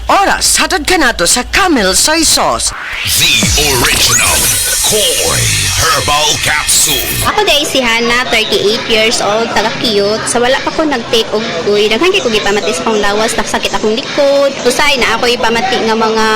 Oras, hatod ka na to sa Camel Soy Sauce. The original Koi Herbal Capsule. Ako day si Hana, 38 years old, taga-cute. Sa wala pa ko nag-take og kuy. Daghan kay ko gipamati sa akong lawas, nagsakit akong likod. Usay na ako ipamati nga mga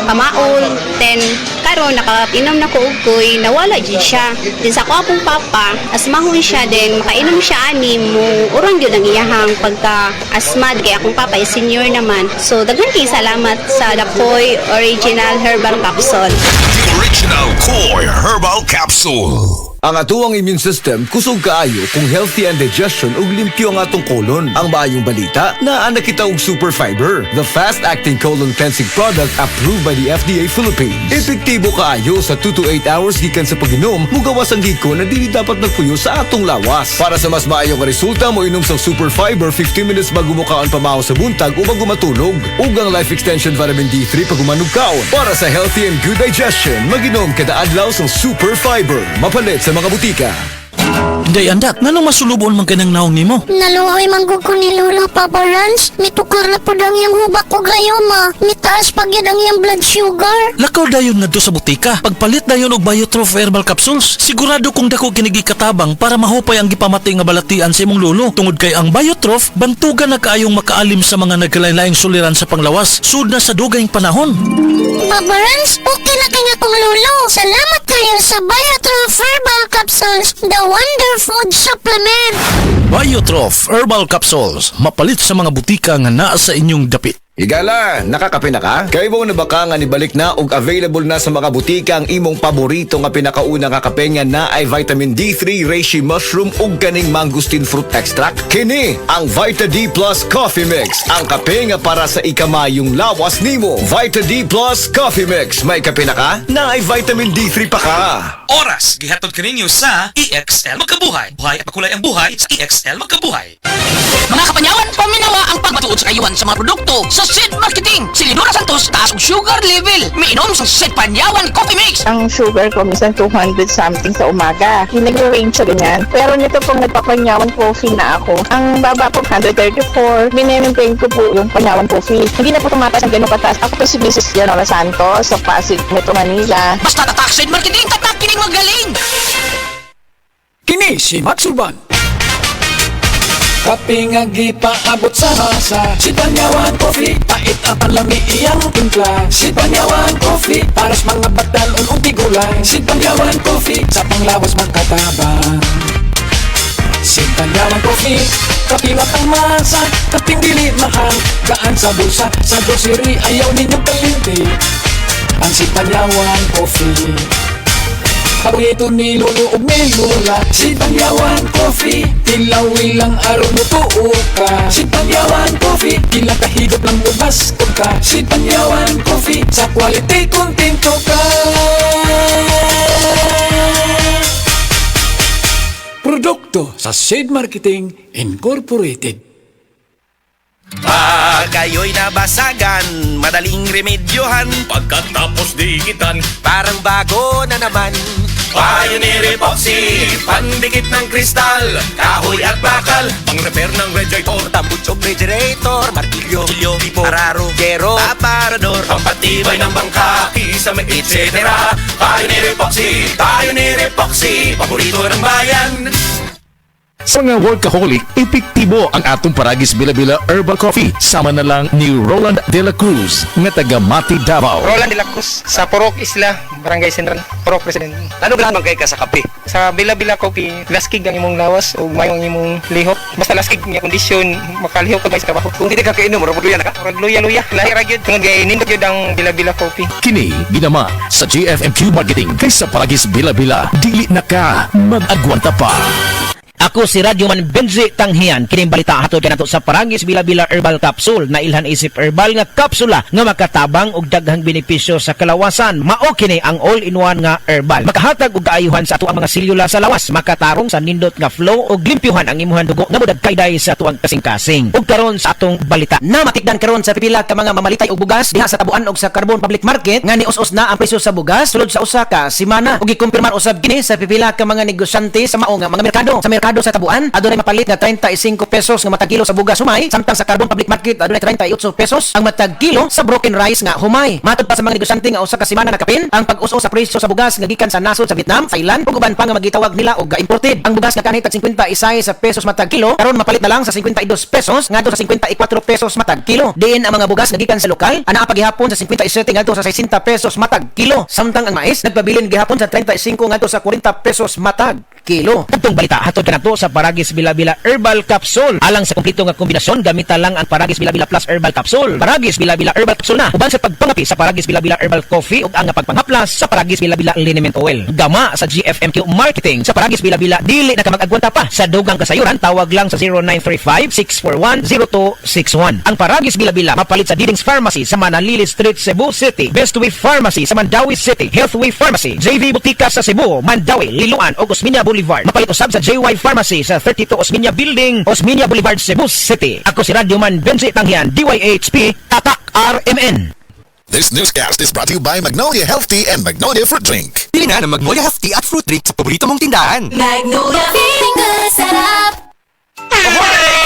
pamaol. Then karon nakainom na ko og kuy, nawala jud siya. Din sa ako akong papa, asmahon siya din, makainom siya ani mo. Urang jud ang iyahang pagka asmad kay akong papa is senior naman. So daghan kay salamat sa The Koi Original Herbal Capsule. The original Koi Herbal Capsule. Ang atuang immune system kusog kaayo kung healthy ang digestion ug limpyo ang atong colon. Ang maayong balita na anak kita og super fiber, the fast-acting colon cleansing product approved by the FDA Philippines. Epektibo kaayo sa 2 to 8 hours gikan sa pag-inom, mugawas ang giko na dili dapat nagpuyo sa atong lawas. Para sa mas maayong resulta mo inom sa super fiber 15 minutes bago mo kaon pamahaw sa buntag o bago matulog. Ug ang life extension vitamin D3 pag umanog kaon. Para sa healthy and good digestion, mag-inom kada adlaw sa super fiber. Mapalit sa mga butika. Day andak, nanong masulubon man kanang naong nimo? Naluoy manggug ko ni Lola Papa Rans. Mitukar na po ang iyang hubak ko gayoma. Mitaas pag yan ang iyang blood sugar. Lakaw dayon ngadto sa butika. Pagpalit dayon og Biotrof Herbal Capsules. Sigurado kung dako kinigi katabang para mahupay ang gipamati nga balatian sa imong lolo. Tungod kay ang Biotrof, bantugan na kaayong makaalim sa mga nagkalain-laing suliran sa panglawas. Sud na sa dugayng panahon. Papa Rans, okay na kanya kong lolo. Salamat kayo sa Biotrof Herbal Capsules, the Wonder Food Supplement. Biotrof Herbal Capsules. Mapalit sa mga butika nga naa sa inyong dapit. Higala, nakakape na ka? Kay mo na baka nga nibalik na ug available na sa mga butika ang imong paborito nga pinakauna nga kape nga na ay vitamin D3, reishi mushroom ug kaning mangosteen fruit extract. Kini ang Vita D Plus Coffee Mix, ang kape nga para sa ikamayong lawas nimo. Vita D Plus Coffee Mix, may kape na ka? Na ay vitamin D3 pa ka. Oras, gihatod kaninyo sa EXL Magkabuhay. Buhay at makulay ang buhay sa EXL Magkabuhay. Mga kapanyawan, paminawa ang pagmatuod sa kayuhan sa mga produkto sa Seed Marketing. Si Lidora Santos, taas ang sugar level. Mainom sa Seed Panyawan Coffee Mix. Ang sugar ko minsan 200 something sa umaga. Hindi nag-range sa ganyan. Pero nito pong nagpapanyawan coffee na ako. Ang baba po 134. Minemaintain ko po yung panyawan coffee. Hindi na po tumataas ang gano'ng kataas. Ako po si Mrs. Leonora Santos sa Pasig, Metro Manila. Basta tatak Seed Marketing, tatak kining magaling. Kini si Matsuban. Kape nga gipaabot sa masa. Si Panyawan Coffee, pait ang panlami iyang timpla. Si Panyawan Coffee, para sa mga batalon o tigulay. Si Panyawan Coffee, sa panglawas magkatabang. Si Panyawan Coffee, kapiwat ang masa. Kaping dili mahal, gaan sa bulsa. Sa grocery, ayaw ninyong kalinti. Ang Si Panyawan Coffee, paborito ni Lolo o ni Lola. Si Panyawan Coffee, tilawi lang araw mo tuo ka. Si Panyawan Coffee, ilang kahigop lang mubas ka. Si Panyawan Coffee, sa quality kontento ka. Produkto sa Seed Marketing Incorporated. Pag kayo'y nabasagan, madaling remedyohan. Pagkatapos dikitan, Parang bago na naman. Pioneer Epoxy, pandikit ng kristal, kahoy at bakal, pang-repair ng radiator, Tambucho refrigerator, martilyo, tipo, araro, gero, aparador, pampatibay ng bangka, kisame, etc. Pioneer Epoxy, paborito ng bayan. Sa mga workaholic, epektibo ang atong Paragis Bila-Bila Herbal Coffee. Sama na lang ni Roland De La Cruz, nga taga Mati, Davao. Roland de la Cruz, sa Purok Isla, Barangay Central, Purok President. Ano ba naman kayo ka sa kape? Sa Bila-Bila Coffee, laskig ang imong lawas o mayong imong lihok. Basta laskig nga kondisyon, makalihok ka ba sa trabaho. Kung hindi ka kainom, rabuluyan na ka? Luya-luya, lahi ra gyud. Tungod kay nindot gyud ang Bila-Bila Coffee. Kini, ginama sa GFMQ Marketing. Kaysa Paragis Bila-Bila, dili na ka mag-agwanta pa. Ako si Radyoman Benji Tanghian. Kining balita hatod kanato sa Paragis Bila-Bila Herbal Capsule na ilhan isip herbal nga kapsula nga makatabang og daghang benepisyo sa kalawasan. Mao kini ang all-in-one nga herbal. Makahatag og kaayuhan sa atuang mga selula sa lawas, makatarong sa nindot nga flow og limpyuhan ang imuhang dugo nga mudag kayday sa atuang kasing-kasing. Ug karon sa atong balita, na matikdan karon sa pipila ka mga mamalitay og bugas diha sa tabuan og sa Carbon Public Market nga nius-us na ang presyo sa bugas sulod sa usa ka semana ug gikumpirmar usab kini sa pipila ka mga negosyante sa mao nga mga merkado. Sa merkado merkado sa Tabuan adunay mapalit nga 35 pesos nga matag kilo sa bugas humay, samtang sa Carbon Public Market adunay 38 pesos ang matag kilo sa broken rice nga humay. Matod pa sa mga negosyante nga usa ka semana nakapin ang pag-us-o sa presyo sa bugas nga gikan sa nasod sa Vietnam, Thailand ug uban pa nga magitawag nila og ga-imported. Ang bugas nga kanhi tag 56 sa pesos matag kilo karon mapalit na lang sa 52 pesos ngadto sa 54 pesos matag kilo. Diin ang mga bugas nga gikan sa lokal anaa paghihapon sa 57 ngadto sa 60 pesos matag kilo, samtang ang mais nagpabilin gihapon sa 35 ngadto sa 40 pesos matag kilo. Katong balita hatod kanato sa Paragis Bila-Bila Herbal Capsule. Alang sa kumpleto nga kombinasyon gamita lang ang Paragis Bila-Bila Plus Herbal Capsule. Paragis Bila-Bila Herbal Capsule na uban sa pagpangapi sa Paragis Bila-Bila Herbal Coffee ug ang pagpanghaplas sa Paragis Bila-Bila Liniment Oil. Gama sa GFMQ Marketing sa Paragis Bila-Bila dili na ka mag-agwanta pa sa dugang kasayuran, tawag lang sa 0935-641-0261. Ang Paragis Bila-Bila mapalit sa Diding's Pharmacy sa Manalili Street, Cebu City, Bestway Pharmacy sa Mandawi City, Healthway Pharmacy, JV Butika sa Cebu, Mandawi, Liloan ug Osmeña Boulevard. Mapalit usab sa JY Pharmacy sa 32 Osmeña Building, Osmeña Boulevard, Cebu City. Ako si Radyoman Benzi Tanghian, DYHP, Tatak RMN. This newscast is brought to you by Magnolia Healthy and Magnolia Fruit Drink. Pili na ng Magnolia Healthy at Fruit Drink sa paborito mong tindahan. Magnolia feeling good, sarap.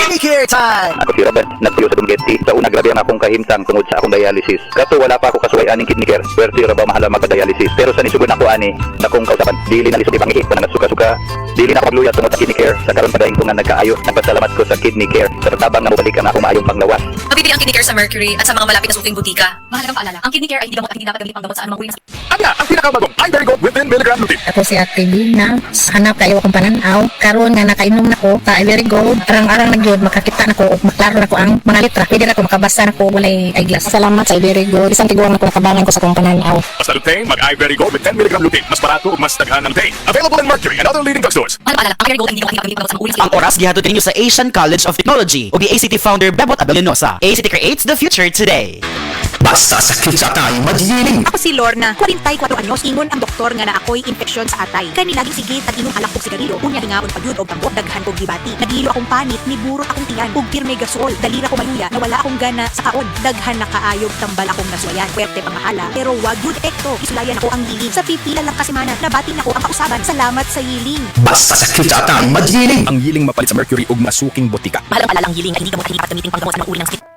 Kinikare time! Ako si Robert, nagpuyo sa Dungetti. Sa una grabe ang akong kahimtang tungod sa akong dialysis. Kaso wala pa ako kasuway aning kidney care. Swerte ra ba mahala magpa-dialysis. Pero sa nisugod ako ani, nakong kausaban. Dili na lisod ibang iik pa suka-suka. Dili na ako magluya tungod sa kidney care. Sa karon padayon ko nga nagkaayo. Nagpasalamat ko sa kidney care. Sa patabang na mubalik ang akong maayong panglawas. Mabibili ang kidney care sa Mercury at sa mga malapit na suking butika. Mahalagang paalala, ang kidney care ay hindi gamot at hindi dapat gamitin panggamot sa anumang uri ng sakit. Anya, ang pinakabagong iBerry with 10 mg lutein. Ako si Ate Lina, hanap kayo akong pananaw. Karon nga nakainom na ko, ta very good. Arang-arang na gyud makakita na ko ug maklaro na ko ang mga letra. Pwede na ko makabasa na ko walay eyeglass. Salamat sa very good. Isang tiguang na ko nakabangan ko sa akong pananaw. Basta lutein, mag-iBerry with 10 mg lutein. Mas barato ug mas daghan ang lutein. Available in Mercury and other leading drugstores. Mahalagang paalala, ang Mercury Gold ay hindi dapat gamitin panggamot sa anumang uri ng sakit. Ang oras gihatod ninyo sa Asian College of Technology o the ACT founder Bebot Abelinosa. ACT creates the future today. Basta sakit sa atay, maghiling. Ako si Lorna, 44 anyos, ingon ang doktor nga na ako'y infeksyon sa atay. Kani laging sige tag inom alak og sigarilyo, unya hingaon pagyud og tambok daghan og gibati. Nagilo akong panit, niburot akong tiyan ug pirme gasol. Dalira ko maluya, nawala akong gana sa kaon. Daghan na kaayog tambal akong naswayan. Puwerte pamahala, pero wag yun ekto. Isulayan ako ang giling. Sa pipila lang kasemana, nabati na ko ang kausaban. Salamat sa yiling. Basta sakit sa atay, maghiling. Ang yiling mapalit sa Mercury ug masuking botika. Mahalagang paalala, ang yiling ay hindi gamot at hindi dapat gamitin panggamot sa anumang uri ng sakit.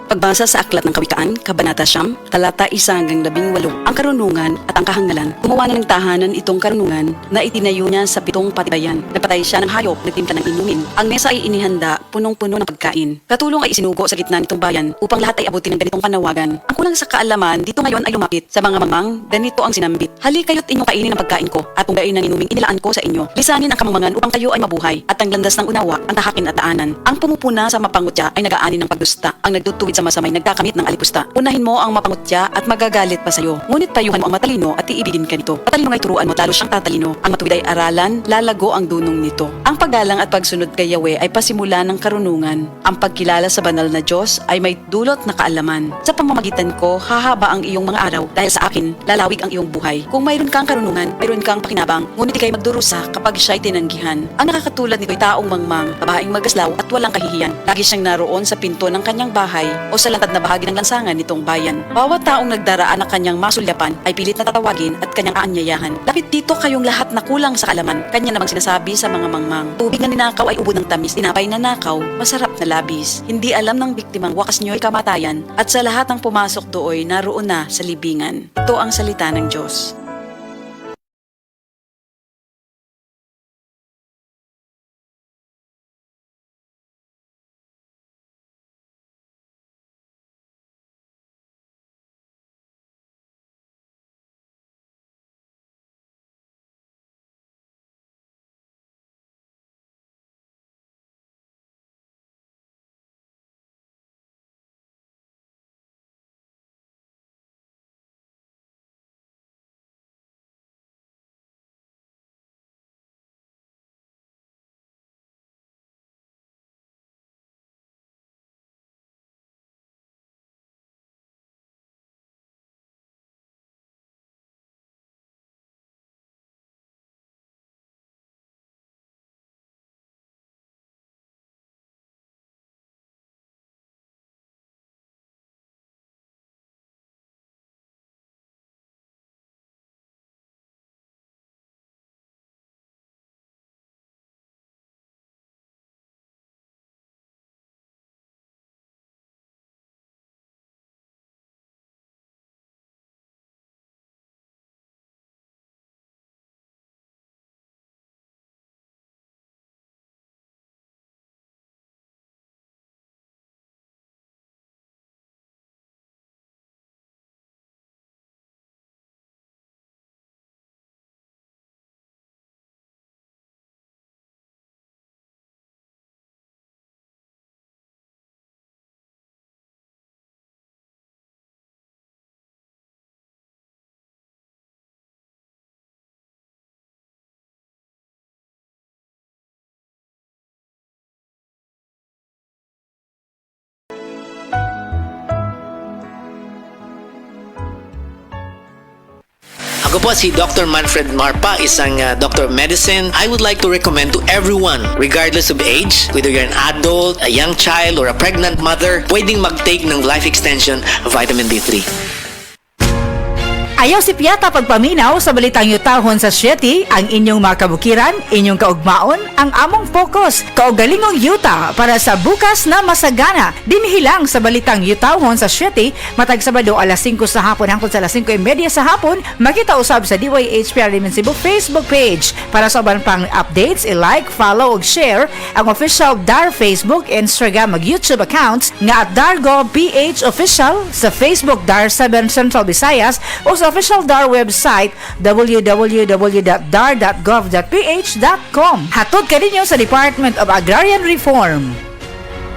Pagbasa sa Aklat ng Kawikaan, Kabanata 9, talata 1 hanggang 18, ang karunungan at ang kahangalan. Gumawa na ng tahanan itong karunungan na itinayo niya sa 7 patibayan. Nagpatay siya ng hayop, nagtimpla ng inumin. Ang mesa ay inihanda, punong-puno ng pagkain. Katulong ay isinugo sa gitna nitong bayan upang lahat ay abutin ng ganitong panawagan. Ang kulang sa kaalaman, dito ngayon ay lumapit sa mga mamang, ganito ang sinambit. Hali kayo't inyong kainin ang pagkain ko at kung gain ng inuming inilaan ko sa inyo. Lisanin ang kamangmangan upang kayo ay mabuhay at ang landas ng unawa, ang tahakin at daanan. Ang pumupuna sa mapangutya ay nag-aani ng pagdusta. Ang nagtutuwid sa masamay nagkakamit ng alipusta. Unahin mo ang mapangutya at magagalit pa sa'yo. Ngunit payuhan mo ang matalino at iibigin ka nito. Patalino ay turuan mo, lalo siyang tatalino. Ang matuwid ay aralan, lalago ang dunong nito. Ang paggalang at pagsunod kay Yahweh ay pasimula ng karunungan. Ang pagkilala sa banal na Diyos ay may dulot na kaalaman. Sa pamamagitan ko, hahaba ang iyong mga araw dahil sa akin, lalawig ang iyong buhay. Kung mayroon kang karunungan, mayroon kang pakinabang, ngunit ikay magdurusa kapag siya'y tinanggihan. Ang nakakatulad nito ay taong mangmang, babaeng magaslaw at walang kahihiyan. Lagi siyang naroon sa pinto ng kanyang bahay o sa lantad na bahagi ng lansangan nitong bayan. Bawat taong nagdaraan ng kanyang masulyapan ay pilit na tatawagin at kanyang aanyayahan. Lapit dito kayong lahat na kulang sa kalaman. Kanya namang sinasabi sa mga mangmang. Tubig na ninakaw ay ubo ng tamis, tinapay na nakaw, masarap na labis. Hindi alam ng biktimang wakas niyo ay kamatayan at sa lahat ng pumasok dooy naroon na sa libingan. Ito ang salita ng Diyos. Ako po si Dr. Manfred Marpa, isang Doctor of Medicine. I would like to recommend to everyone, regardless of age, whether you're an adult, a young child, or a pregnant mother, pwedeng mag-take ng Life Extension Vitamin D3. Ayaw si Piata pagpaminaw sa balitang yutahon sa Sieti, ang inyong mga kabukiran, inyong kaugmaon, ang among focus, kaugalingong yuta para sa bukas na masagana. Dinhilang sa balitang yutahon sa Sieti, matag Sabado alas 5 sa hapon hangtod sa alas 5:30 sa hapon, makita usab sa DYH PRM Cebu Facebook page. Para sa uban pang updates, i-like, follow ug share ang official DAR Facebook, Instagram ug YouTube accounts nga at DarGovPH Official sa Facebook DAR 7 Central Visayas o sa official DAR website www.dar.gov.ph.com. Hatod ka ninyo sa Department of Agrarian Reform.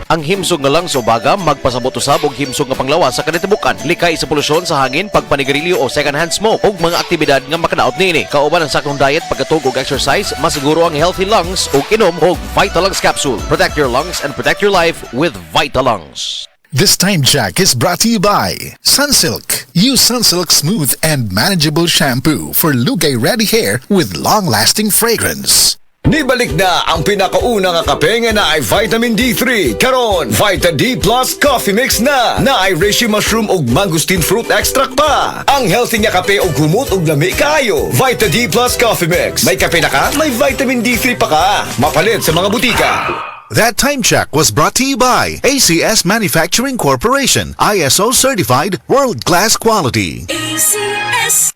Ang himsog nga lang sa ubaga, magpasabot usab og himsog nga panglawas sa kanitibukan. Likay sa polusyon sa hangin, pagpanigarilyo o second-hand smoke ug mga aktibidad nga makadaot niini. Kauban ang sakong diet, pagkatug og exercise, masiguro ang healthy lungs ug inom og Vitalungs capsule. Protect your lungs and protect your life with Vitalungs. This time check is brought to you by Sunsilk. Use Sunsilk Smooth and Manageable Shampoo for lugay-ready hair with long-lasting fragrance. Nibalik na ang pinakauna nga kape nga na ay vitamin D3. Karon, Vita D Plus Coffee Mix na ay reishi mushroom ug mangosteen fruit extract pa. Ang healthy nga kape ug humot ug lami kaayo. Vita D Plus Coffee Mix. May kape na ka, may vitamin D3 pa ka. Mapalit sa mga butika. That time check was brought to you by ACS Manufacturing Corporation, ISO certified, world-class quality. ACS.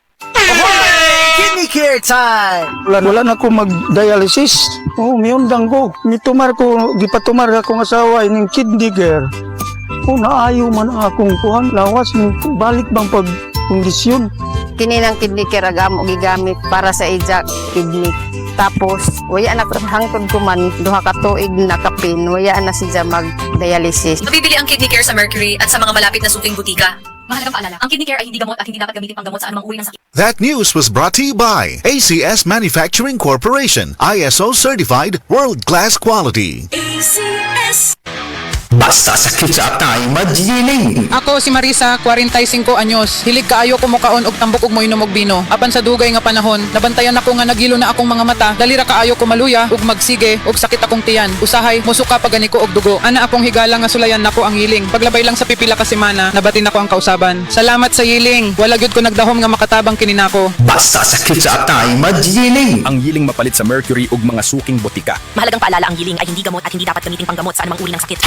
Kidney care time! Wala na ako mag-dialysis. Miundang ko. Mitumar ko, gipatumar akong asawa ng kidney care. Naayo man akong kuhan. Lawas, balik bang pag-kondisyon. Kini ng kidney care agam o gigamit para sa ijak kidney. Tapos, waya na hangtod ko man, duha ka tuig na kapin, waya na siya mag-dialysis. Mabibili ang Kidney Care sa Mercury at sa mga malapit na suking butika. Mahalagang paalala, ang Kidney Care ay hindi gamot at hindi dapat gamitin panggamot sa anumang uri ng sakit. That news was brought to you by ACS Manufacturing Corporation, ISO certified, world-class quality. ACS. Basta sakit sa atay, magyiling. Ako si Marisa, 45 anyos. Hilig kaayo ko mukaon og tambok og moinom og bino. Apan sa dugay nga panahon, nabantayan ako nga nagilo na akong mga mata. Dalira kaayo ko maluya ug magsige og sakit akong tiyan. Usahay musuka pagani ko og dugo. Ana akong higala nga sulayan nako ang hiling. Paglabay lang sa pipila ka semana, nabatin nako ang kausaban. Salamat sa hiling. Wala gyud ko nagdahom nga makatabang kini nako. Basta sakit sa atay, magyiling. Ang yiling mapalit sa Mercury ug mga suking botika. Mahalagang paalala, ang yiling ay hindi gamot at hindi dapat gamitin panggamot sa anumang uri ng sakit.